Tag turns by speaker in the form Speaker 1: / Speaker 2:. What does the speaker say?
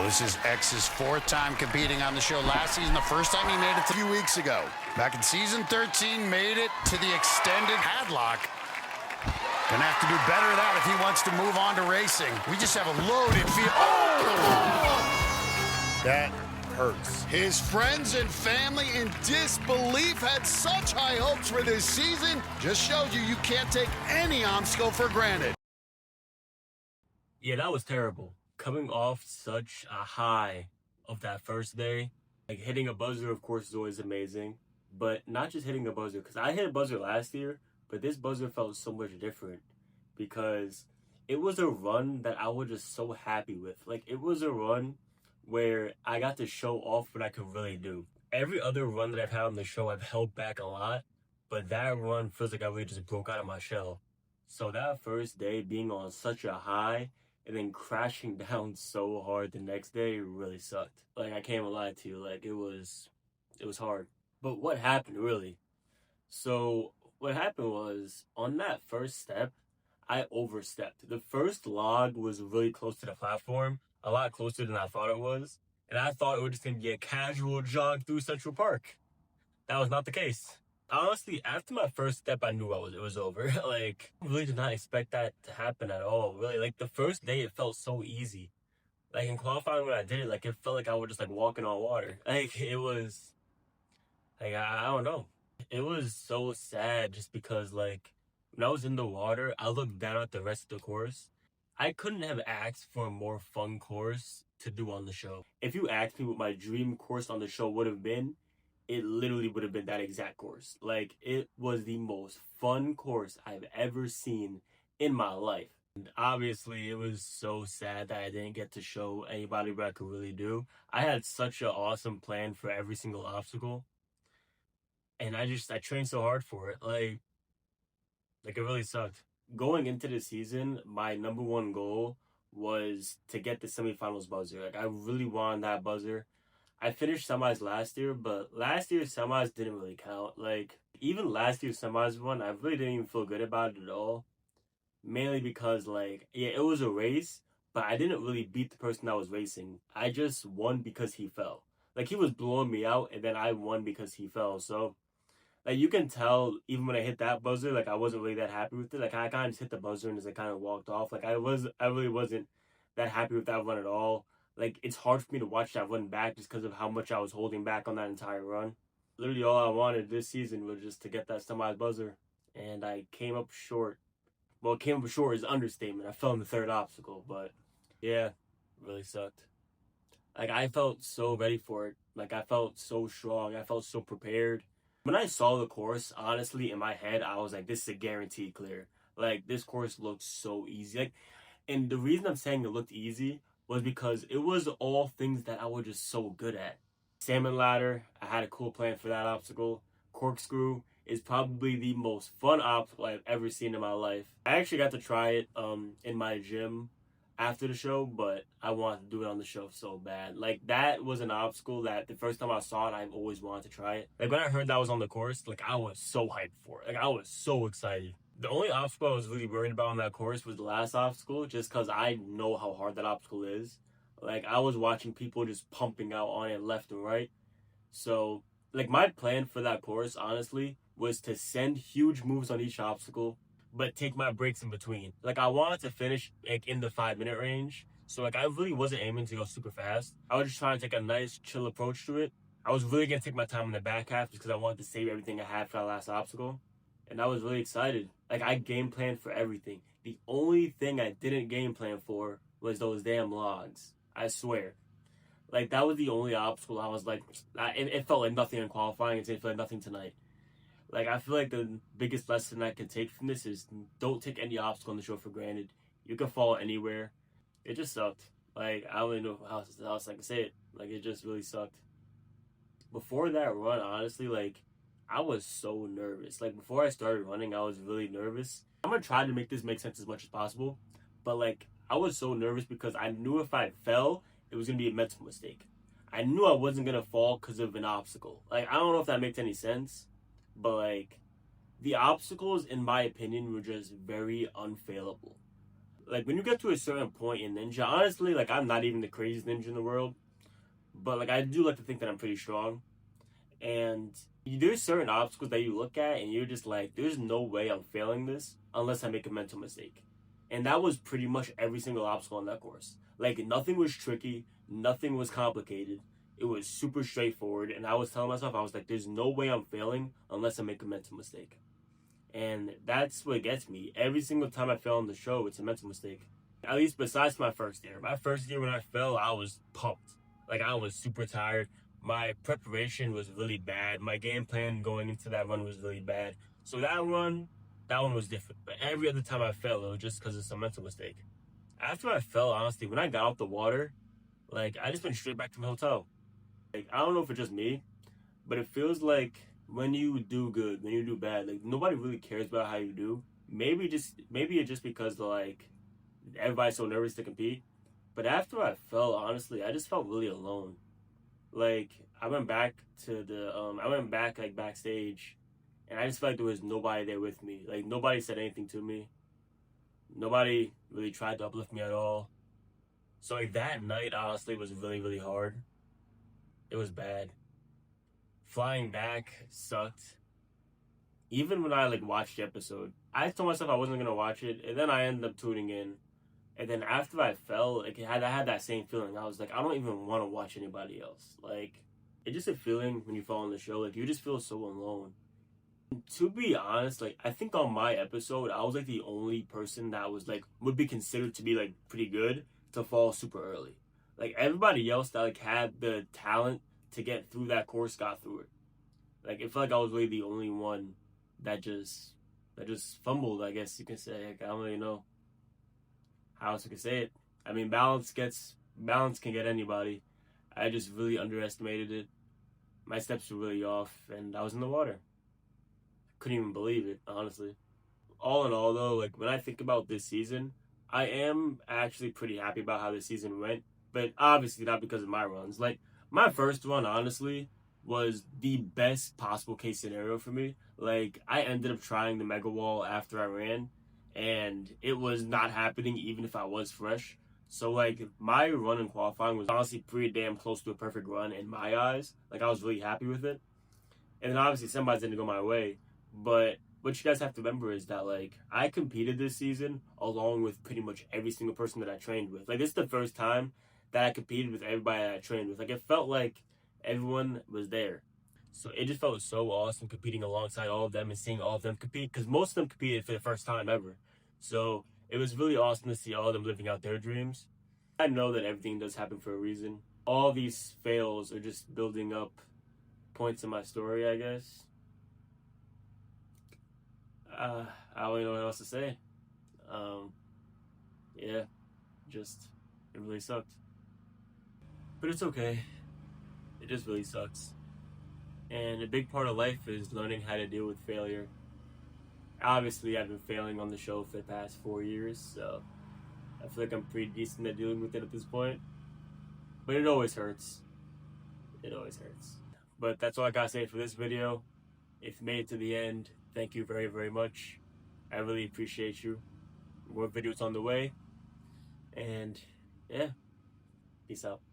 Speaker 1: This is X's fourth time competing on the show. Last season, the first time he made it a few weeks ago. Back in season 13, made it to the extended padlock. Gonna have to do better at that if he wants to move on to racing. We just have a loaded field. Oh! That hurts. His friends and family in disbelief had such high hopes for this season. Just shows you can't take any obstacle for granted.
Speaker 2: Yeah, that was terrible. Coming off such a high of that first day, like hitting a buzzer, of course, is always amazing, but not just hitting a buzzer, because I hit a buzzer last year, but this buzzer felt so much different because it was a run that I was just so happy with. Like, it was a run where I got to show off what I could really do. Every other run that I've had on the show, I've held back a lot, but that run feels like I really just broke out of my shell. So that first day being on such a high and then crashing down so hard the next day really sucked. Like, I can't even lie to you, like, it was hard. But what happened, really? So what happened was, on that first step, I overstepped. The first log was really close to the platform, a lot closer than I thought it was, and I thought it was just gonna be a casual jog through Central Park. That was not the case. Honestly, after my first step, I knew it was over. Like, I really did not expect that to happen at all. Really, like, the first day, it felt so easy. Like, in qualifying when I did it, like, it felt like I was just, like, walking on water. Like, it was, like, I don't know. It was so sad just because, like, when I was in the water, I looked down at the rest of the course. I couldn't have asked for a more fun course to do on the show. If you asked me what my dream course on the show would have been, it literally would have been that exact course. Like, it was the most fun course I've ever seen in my life. And obviously, it was so sad that I didn't get to show anybody what I could really do. I had such an awesome plan for every single obstacle. And I trained so hard for it. Like it really sucked. Going into the season, my number one goal was to get the semifinals buzzer. Like, I really wanted that buzzer. I finished semis last year, but last year's semis didn't really count. Like, even last year's semis one, I really didn't even feel good about it at all. Mainly because, like, yeah, it was a race, but I didn't really beat the person I was racing. I just won because he fell. Like, he was blowing me out, and then I won because he fell. So, like, you can tell, even when I hit that buzzer, like, I wasn't really that happy with it. Like, I kind of just hit the buzzer and just, like, kind of walked off. Like, I really wasn't that happy with that run at all. Like, it's hard for me to watch that run back just because of how much I was holding back on that entire run. Literally all I wanted this season was just to get that semis buzzer, and I came up short. Well, came up short is an understatement. I fell in the third obstacle, but yeah, really sucked. Like, I felt so ready for it. Like, I felt so strong. I felt so prepared. When I saw the course, honestly, in my head, I was like, this is a guaranteed clear. Like, this course looks so easy. Like, and the reason I'm saying it looked easy was because it was all things that I was just so good at. Salmon ladder, I had a cool plan for that obstacle. Corkscrew is probably the most fun obstacle I've ever seen in my life. I actually got to try it in my gym after the show, but I wanted to do it on the show so bad. Like, that was an obstacle that the first time I saw it, I've always wanted to try it. Like, when I heard that was on the course, like, I was so hyped for it. Like, I was so excited. The only obstacle I was really worried about on that course was the last obstacle, just because I know how hard that obstacle is. Like, I was watching people just pumping out on it left and right. So, like, my plan for that course, honestly, was to send huge moves on each obstacle, but take my breaks in between. Like, I wanted to finish, like, in the 5-minute range. So, like, I really wasn't aiming to go super fast. I was just trying to take a nice, chill approach to it. I was really going to take my time in the back half just because I wanted to save everything I had for that last obstacle. And I was really excited. Like, I game planned for everything. The only thing I didn't game plan for was those damn logs. I swear. Like, that was the only obstacle I was like, it felt like nothing in qualifying. It didn't feel like nothing tonight. Like, I feel like the biggest lesson I can take from this is don't take any obstacle on the show for granted. You can fall anywhere. It just sucked. Like, I don't even know how else I can say it. Like, it just really sucked. Before that run, honestly, like, I was so nervous. Like, before I started running, I was really nervous. I'm gonna try to make this make sense as much as possible. But, like, I was so nervous because I knew if I fell, it was gonna be a mental mistake. I knew I wasn't gonna fall because of an obstacle. Like, I don't know if that makes any sense, but, like, the obstacles, in my opinion, were just very unfailable. like when you get to a certain point in ninja, honestly, like I'm not even the craziest ninja in the world, but like I do like to think that I'm pretty strong. And there's certain obstacles that you look at and you're just like, there's no way I'm failing this unless I make a mental mistake. And that was pretty much every single obstacle on that course. Like nothing was tricky, nothing was complicated. It was super straightforward. And I was telling myself, I was like, there's no way I'm failing unless I make a mental mistake. And that's what gets me. Every single time I fail on the show, it's a mental mistake. At least besides my first year. My first year when I fell, I was pumped. Like I was super tired. My preparation was really bad. My game plan going into that run was really bad. So that one was different. But every other time I fell, it was just because it's a mental mistake. After I fell, honestly, when I got out the water, like I just went straight back to my hotel. Like I don't know if it's just me, but it feels like when you do good, when you do bad, like nobody really cares about how you do. Maybe it's just because like everybody's so nervous to compete. But after I fell, honestly, I just felt really alone. Like I went back like backstage, and I just felt like there was nobody there with me. Like nobody said anything to me. Nobody really tried to uplift me at all. So like that night, honestly, was really really hard. It was bad. Flying back sucked. Even when I like watched the episode, I told myself I wasn't gonna watch it, and then I ended up tuning in. And then after I fell, like I had that same feeling. I was like, I don't even want to watch anybody else. Like, it's just a feeling when you fall on the show. Like, you just feel so alone. And to be honest, like, I think on my episode, I was like the only person that was like, would be considered to be like pretty good to fall super early. Like, everybody else that like had the talent to get through that course got through it. Like, it felt like I was really the only one that just fumbled, I guess you can say. Like, I don't really know how else I could say it. I mean, balance can get anybody. I just really underestimated it. My steps were really off, and I was in the water. Couldn't even believe it, honestly. All in all, though, like when I think about this season, I am actually pretty happy about how this season went. But obviously not because of my runs. Like my first run, honestly, was the best possible case scenario for me. Like I ended up trying the mega wall after I ran, and it was not happening even if I was fresh. So like my run in qualifying was honestly pretty damn close to a perfect run in my eyes. Like I was really happy with it. And then obviously somebody's didn't go my way. But what you guys have to remember is that like I competed this season along with pretty much every single person that I trained with. Like this is the first time that I competed with everybody that I trained with. Like it felt like everyone was there. So it just felt so awesome competing alongside all of them and seeing all of them compete, because most of them competed for the first time ever. So it was really awesome to see all of them living out their dreams. I know that everything does happen for a reason. All these fails are just building up points in my story, I guess. I don't really know what else to say. Yeah, it really sucked. But it's okay. It just really sucks. And a big part of life is learning how to deal with failure. Obviously, I've been failing on the show for the past 4 years, so I feel like I'm pretty decent at dealing with it at this point. But it always hurts. It always hurts. But that's all I gotta say for this video. If you made it to the end, thank you very, very much. I really appreciate you. More videos on the way. And yeah, peace out.